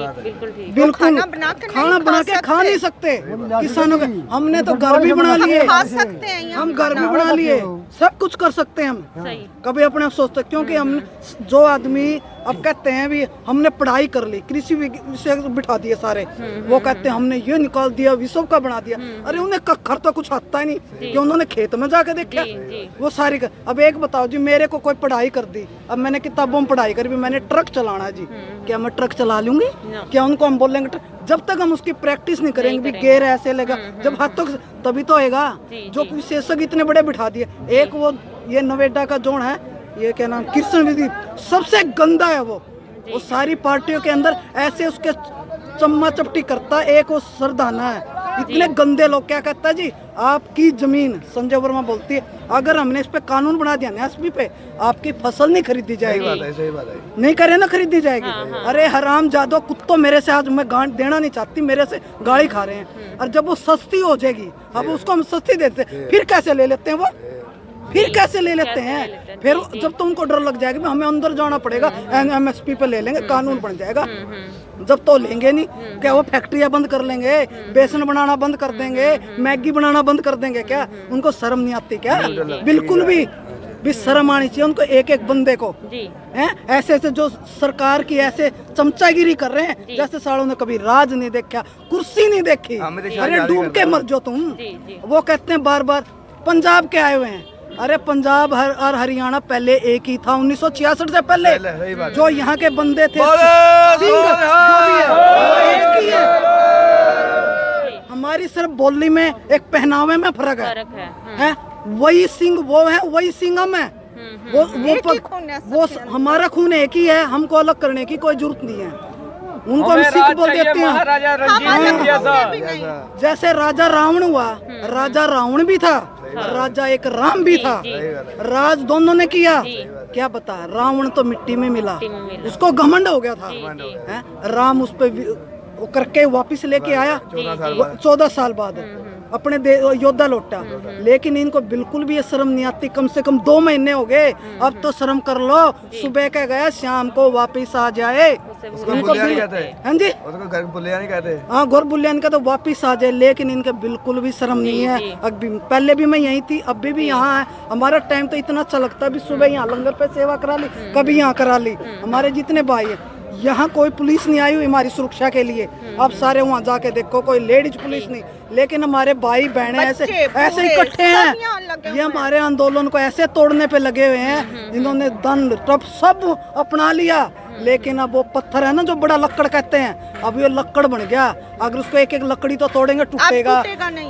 बिल्कुल खाना बना के खा नहीं सकते किसानों के। हमने तो घर भी बना लिए, हम घर भी बना लिए, सब कुछ कर सकते हैं हम। कभी अपने सोचते, क्योंकि हम जो आदमी अब कहते हैं भी हमने पढ़ाई कर ली, कृषि विषय बिठा दिए सारे, वो कहते हैं हमने ये निकाल दिया, विश्व का बना दिया। अरे उन्हें कखर तो कुछ आता ही नहीं कि उन्होंने खेत में जाके देखा वो सारी अब एक बताओ जी, मेरे को कोई पढ़ाई कर दी, अब मैंने किताबों में पढ़ाई करी, मैंने ट्रक चलाना जी, क्या मैं ट्रक चला लूंगी? क्या उनको हम बोलेंगे? जब तक हम उसकी प्रैक्टिस नहीं करेंगे भी गेयर ऐसे लगा, जब हाथों तभी तो होएगा। जो विशेषज्ञ इतने बड़े बिठा दिए, एक वो ये नोएडा का जोन है, ये क्या नाम, कृष्ण विधि, सबसे गंदा है वो सारी पार्टियों के अंदर ऐसे उसके चम्मा चपटी करता। एक वो सरदाना है, इतने गंदे लोग। क्या कहता है जी, आपकी जमीन, संजय वर्मा बोलती है, अगर हमने इस पे कानून बना दिया ना एसपी पे, आपकी फसल नहीं खरीदी जाएगी। सही बात है। नहीं करे ना खरीदी जाएगी। अरे हराम जादो कुत्तों, मेरे से आज मैं गांठ देना नहीं चाहती, मेरे से गाली खा रहे हैं। और जब वो सस्ती हो जाएगी, अब उसको हम सस्ती देते, फिर कैसे ले लेते हैं वो, फिर कैसे ले लेते हैं? फिर जब तो उनको डर लग जाएगा, हमें अंदर जाना पड़ेगा, एमएसपी पे ले लेंगे, कानून बन जाएगा। जब तो लेंगे नहीं, क्या वो फैक्ट्रियां बंद कर लेंगे, बेसन बनाना बंद कर देंगे, मैगी बनाना बंद कर देंगे? क्या उनको शर्म नहीं आती क्या? बिल्कुल भी शर्म आनी चाहिए उनको, एक एक बंदे को। हैं ऐसे ऐसे जो सरकार की ऐसे चमचागिरी कर रहे हैं, जैसे सालों ने कभी राज नहीं देखा, कुर्सी नहीं देखी। अरे डूब के मर जाओ तुम। वो कहते हैं बार बार पंजाब के आए हुए हैं। अरे पंजाब और हरियाणा पहले एक ही था, 1966 से पहले जो यहाँ के बंदे थे, सिंह जो भी है एक ही है। हमारी सिर्फ बोली में, एक पहनावे में फर्क है। वही सिंह वो है, वही सिंह हम है। वो हमारा खून एक ही है, हमको अलग करने की कोई जरूरत नहीं है। उनको हम सिख बोल देते हैं। जैसे राजा रावण हुआ, राजा रावण भी था, राजा एक राम भी था, राज दोनों ने किया। क्या बता, रावण तो मिट्टी में मिला, उसको घमंड हो गया था। राम उस पे करके वापिस लेके आया 14 साल बाद, अपने योद्धा लौटा। लेकिन इनको बिल्कुल भी ये शर्म नहीं आती। कम से कम 2 महीने हो गए, अब तो शर्म कर लो। सुबह का गया, शाम को वापिस आ जाए। इनको हाँ जी, घर बुलिया नहीं कहते। हाँ, घर बुलिया नहीं कहते, वापिस आ जाए। लेकिन इनके बिल्कुल भी शर्म नहीं है। अभी पहले भी मैं यहीं थी, अभी भी यहाँ है। हमारा टाइम तो इतना अच्छा लगता है, सुबह यहाँ लंगर पे सेवा करा ली, कभी यहाँ करा ली। हमारे जितने भाई है, यहाँ कोई पुलिस नहीं आई हुई हमारी सुरक्षा के लिए। अब सारे वहाँ जाके देखो, कोई लेडीज पुलिस नहीं। लेकिन हमारे भाई बहने ऐसे इकट्ठे हैं, ये हमारे आंदोलन को ऐसे तोड़ने पे लगे हुए हैं। इन्होंने दंड टप सब अपना लिया। लेकिन अब वो पत्थर है ना, जो बड़ा लकड़ कहते हैं, अब ये लकड़ बन गया। अगर उसको एक एक लकड़ी तो तोड़ेंगे, टूटेगा।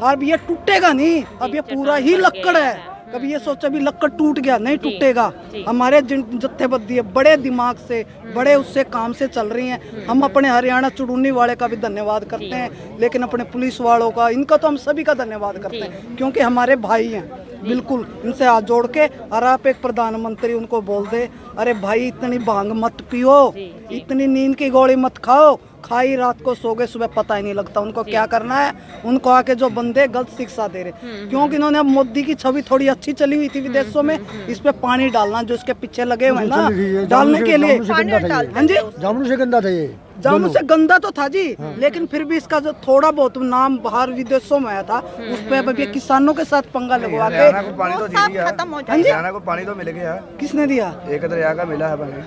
अब ये टूटेगा नहीं, अब ये पूरा ही लकड़ है। कभी ये सोचा भी लक्कड़ टूट गया, नहीं टूटेगा। हमारे जत्थेबंदी बड़े दिमाग से, बड़े उससे काम से चल रही हैं। हम अपने हरियाणा चुड़ूनी वाले का भी धन्यवाद करते हैं, लेकिन अपने पुलिस वालों का, इनका तो हम सभी का धन्यवाद करते हैं, क्योंकि हमारे भाई हैं। बिल्कुल इनसे हाथ जोड़ के, और आप एक प्रधानमंत्री उनको बोल दे, अरे भाई इतनी भांग मत पियो, इतनी नींद की गोली मत खाओ। खाई रात को, सो गए सुबह, पता ही नहीं लगता। उनको क्या करना है, उनको आके जो बंदे गलत शिक्षा दे रहे, क्योंकि इन्होंने अब मोदी की छवि थोड़ी अच्छी चली हुई थी विदेशों में, इस पे पानी डालना, जो इसके पीछे लगे हुए ना डालने के लिए। हाँ जी, जामुन से गंदा था ये, जामुन से गंदा तो था जी। लेकिन फिर भी इसका जो थोड़ा बहुत नाम बाहर विदेशों में आया था, उस पे अभी किसानों के साथ पंगा लगवा के पानी तो पानी तो मिल गया। किसने दिया? एक दरिया का मिला है पानी।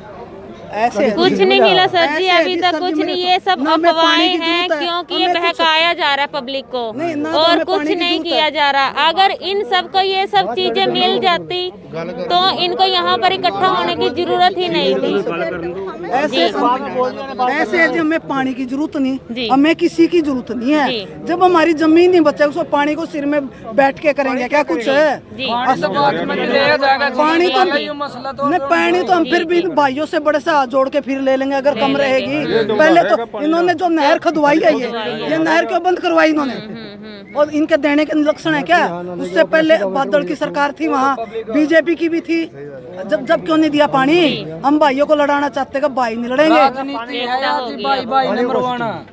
ऐसे कुछ नहीं मिला सर जी, अभी तक कुछ नहीं। ये सब अफवाहें हैं, क्योंकि ये बहकाया जा रहा है पब्लिक को, और कुछ नहीं किया जा रहा। अगर इन सब को ये सब चीजें मिल जाती तो इनको यहाँ पर इकट्ठा होने की जरूरत ही नहीं थी। ऐसे हमें पानी की जरूरत नहीं, हमें किसी की जरूरत नहीं है। जब हमारी जमीन नहीं बचे, उसको पानी को सिर में बैठ के करेंगे क्या? कुछ है पानी तो हम फिर भी भाइयों से बड़े से जोड़ के फिर ले लेंगे, अगर कम रहेगी। पहले तो इन्होंने जो नहर खुदवाई है, ये नहर क्यों बंद करवाई इन्होंने? और इनके देने के लक्षण है क्या? उससे पहले बादल की सरकार थी, वहाँ बीजेपी की भी थी। जब क्यों नहीं दिया पानी? हम भाइयों को लड़ाना चाहते, भाई नहीं लड़ेंगे।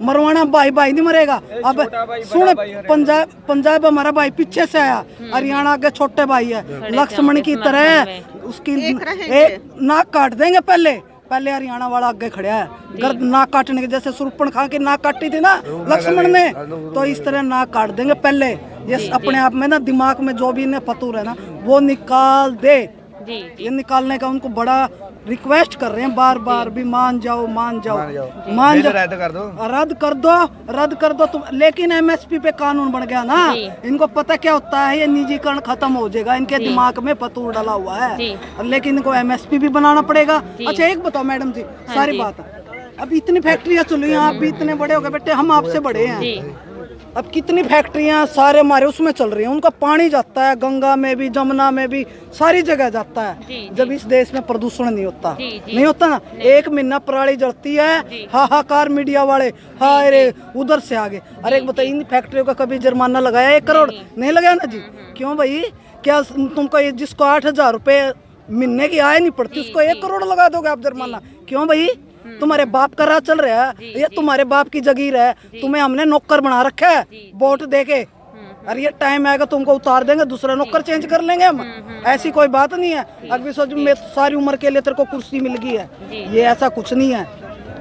मरवाना भाई नहीं मरेगा। अब सुन, पंजाब हमारा भाई पीछे से आया, हरियाणा के छोटे भाई है, लक्ष्मण की तरह उसकी नाक काट देंगे पहले, पहले हरियाणा वाला आगे खड़ा है, गर्द नाक काटने के, जैसे सुरपण खा के नाक काटी थी ना लक्ष्मण ने, तो इस तरह नाक काट देंगे पहले। ये अपने आप में ना दिमाग में जो भी इन्हें फतूर है ना वो निकाल दे। ये निकालने का उनको बड़ा रिक्वेस्ट कर रहे हैं बार बार भी, मान जाओ मान जाओ मान जाओ, रद्द कर दो तुम। लेकिन एमएसपी पे कानून बन गया ना, इनको पता क्या होता है, ये निजीकरण खत्म हो जाएगा, इनके दिमाग में फतूर डाला हुआ है, लेकिन इनको एमएसपी भी बनाना पड़ेगा। अच्छा एक बताओ मैडम जी, सारी बात अब इतनी फैक्ट्रियां चल रही हैं, आप भी इतने बड़े हो गए बेटे, हम आपसे बड़े हैं, अब कितनी फैक्ट्रियां सारे हमारे उसमें चल रही हैं, उनका पानी जाता है गंगा में भी, जमुना में भी, सारी जगह जाता है। जब इस देश में प्रदूषण नहीं होता, नहीं होता ना, एक महीना पराली जलती है, हाहाकार मीडिया वाले, हाय रे उधर से आगे। अरे एक बताइए, इन फैक्ट्रियों का कभी जुर्माना लगाया 1 करोड़? नहीं लगाया ना जी। क्यों भाई, क्या तुमको जिसको 8,000 रुपए महीने की आय नहीं पड़ती उसको 1 करोड़ लगा दोगे आप जुर्माना? क्यों भाई, तुम्हारे बाप का राज चल रहा है, ये तुम्हारे बाप की जगीर है, तुम्हें हमने नौकर बना रखा है वोट देके, अरे ये टाइम आएगा तुमको उतार देंगे, दूसरा नौकर चेंज कर लेंगे हम। ऐसी कोई बात नहीं है। अभी सोच मैं सारी उम्र के लिए तेरे को कुर्सी मिल गई है, ये ऐसा कुछ नहीं है।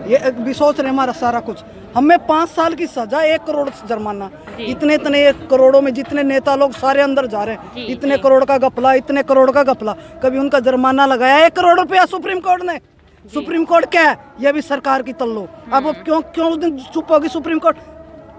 ये भी सोच रहे हमारा सारा कुछ, हमें 5 साल की सजा, 1 करोड़ जुर्माना, इतने करोड़ों में जितने नेता लोग सारे अंदर जा रहे हैं, इतने करोड़ का घपला, इतने करोड़ का घपला, कभी उनका जुर्माना लगाया 1 करोड़ रुपया सुप्रीम कोर्ट ने? सुप्रीम कोर्ट क्या है, ये भी सरकार की तल्लो। अब क्यों उस दिन चुप होगी सुप्रीम कोर्ट?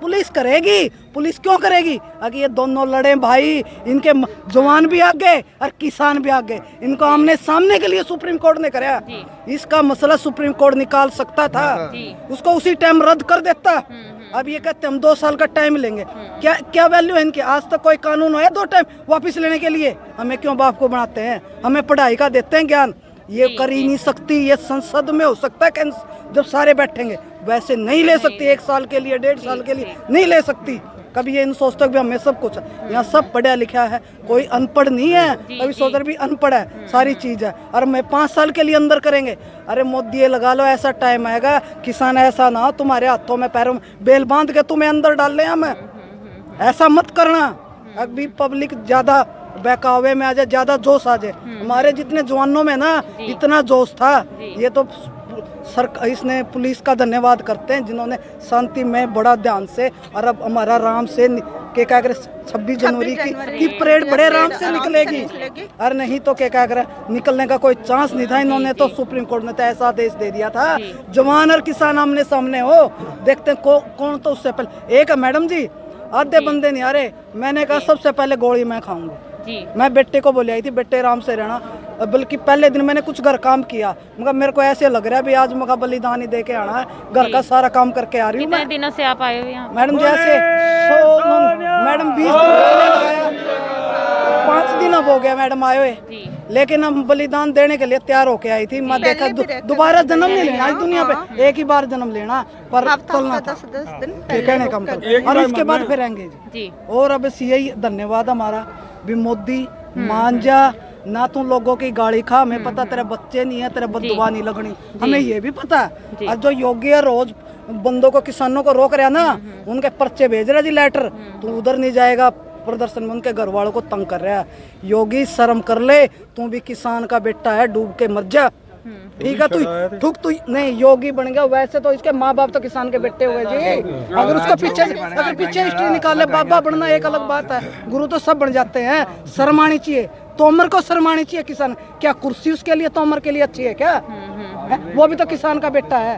पुलिस करेगी, पुलिस क्यों करेगी? अगर ये दोनों लड़े भाई, इनके जवान भी आ गए और किसान भी आ गए, इनको आमने सामने के लिए सुप्रीम कोर्ट ने कराया। इसका मसला सुप्रीम कोर्ट निकाल सकता था, उसको उसी टाइम रद्द कर देता। अब ये कहते हम 2 साल का टाइम लेंगे, क्या वैल्यू है इनके? आज तक कोई कानून होया 2 टाइम वापिस लेने के लिए? हमें क्यों बाप को बनाते हैं, हमें पढ़ाई का देते हैं ज्ञान, ये कर ही नहीं सकती। ये संसद में हो सकता है जब सारे बैठेंगे, वैसे नहीं ले सकती, 1 साल के लिए 1.5 साल के लिए नहीं ले सकती। कभी ये इन सोचता है भी हमें सब कुछ, यहाँ सब पढ़ा लिखा है, कोई अनपढ़ नहीं है। कभी सोचता भी अनपढ़ है, सारी चीज़ है, और मैं 5 साल के लिए अंदर करेंगे। अरे मोदी ये लगा लो, ऐसा टाइम आएगा किसान ऐसा ना तुम्हारे हाथों में पैरों में बेल बांध के तुम्हें अंदर डाल ले, हमें ऐसा मत करना। अभी पब्लिक ज़्यादा बहकावे में आ जाए, ज्यादा जोश आ जाए। हमारे जितने जवानों में ना इतना जोश था, ये तो इसने पुलिस का धन्यवाद करते हैं जिन्होंने शांति में बड़ा ध्यान से, और अब हमारा आराम से क्या करे 26 जनवरी की परेड बड़े आराम से निकलेगी, और नहीं तो क्या करे निकलने का कोई चांस नहीं था। इन्होंने तो सुप्रीम कोर्ट ने तो ऐसा आदेश दे दिया था, जवान और किसान आमने सामने हो, देखते हैं कौन तो उससे पहले। एक मैडम जी आधे बंदे नहीं आ रहे, मैंने कहा सबसे पहले गोली मैं खाऊंगा। मैं बेटे को बोले आई थी, बेटे आराम से रहना, बल्कि पहले दिन मैंने कुछ घर काम किया, मगर मेरे को ऐसे लग रहा है भी आज मगा बलिदान ही दे के आना है, घर का सारा काम करके आ रही हूँ। कितने दिनों से आप आए हो यहाँ? मैडम जैसे मैडम 20 दिन, 5 दिन अब हो गया मैडम आए हुए, लेकिन हम बलिदान देने के लिए तैयार होके आई थी। मैं देखा दोबारा जन्म नहीं लेना इस दुनिया पे, एक ही बार जन्म लेना, पर चलना था कहने का मतलब, और इसके बाद फिर रहेंगे जी। और अब यही धन्यवाद हमारा भी, मोदी मान जा ना, तू लोगों की गाड़ी खा, हमें पता तेरे बच्चे नहीं है, तेरे बददुआ नहीं लगनी, हमें ये भी पता है। और जो योगी है रोज बंदों को, किसानों को रोक रहा ना, उनके पर्चे भेज रहा जी लेटर, तू उधर नहीं जाएगा प्रदर्शन में, उनके घर वालों को तंग कर रहा है। योगी शर्म कर ले, तू भी किसान का बेटा है, डूब के मर जा, ठीक है? तू नहीं योगी बन गया, वैसे तो इसके माँ बाप तो किसान के बेटे हुए जी। अगर उसका पीछे हिस्ट्री निकाले, बाबा बनना एक अलग बात है, गुरु तो सब बन जाते हैं। शर्म आनी चाहिए, तोमर को शर्म आनी चाहिए। किसान क्या कुर्सी उसके लिए तोमर के लिए अच्छी है क्या? वो भी तो किसान का बेटा है।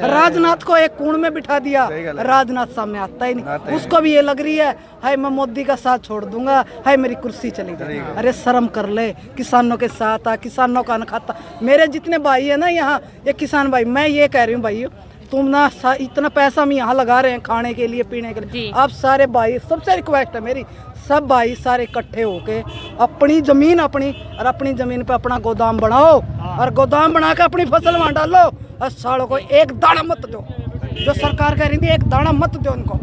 राजनाथ को एक कूड़ में बिठा दिया, राजनाथ सामने आता ही नहीं, उसको भी ये लग रही है हाय मैं मोदी का साथ छोड़ दूंगा, हाय मेरी कुर्सी चली गई। अरे शर्म कर ले, किसानों के साथ आ, किसानों का अन्न खाता। मेरे जितने भाई है ना यहाँ, ये किसान भाई, मैं ये कह रही हूँ भाई, तुम ना इतना पैसा हम यहाँ लगा रहे हैं खाने के लिए, पीने के लिए, आप सारे भाई, सबसे रिक्वेस्ट है मेरी, सब भाई सारे इकट्ठे होके अपनी जमीन और अपनी जमीन पे अपना गोदाम बनाओ, और गोदाम बना के अपनी फसल वहाँ डालो, और सालों को एक दाना मत दो। जो सरकार कह रही थी एक दाना मत दो उनको।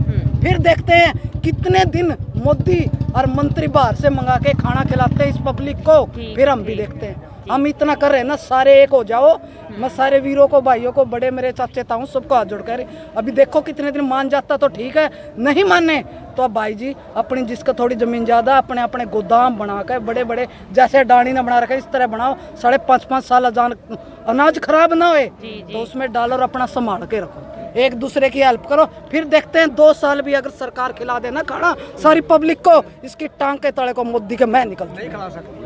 फिर देखते हैं कितने दिन मोदी और मंत्री बाहर से मंगा के खाना खिलाते हैं इस पब्लिक को, फिर हम भी देखते हैं। हम इतना कर रहे हैं ना, सारे एक हो जाओ। मैं सारे वीरों को, भाइयों को, बड़े मेरे चाचे ताऊ सबको हाथ जोड़ कर, अभी देखो कितने दिन मान जाता तो ठीक है, नहीं माने तो अब भाई जी अपनी जिसका थोड़ी जमीन ज़्यादा अपने अपने गोदाम बना कर बड़े बड़े जैसे डाणी ने बना रखा है इस तरह बनाओ, 5.5 साल अनाज खराब ना होए तो उसमें डालो और अपना संभाल के रखो, एक दूसरे की हेल्प करो। फिर देखते हैं 2 साल भी अगर सरकार खिला देना खाना सारी पब्लिक को, इसकी टांग के तले को मोदी के मैं निकलती नहीं खिला सकती।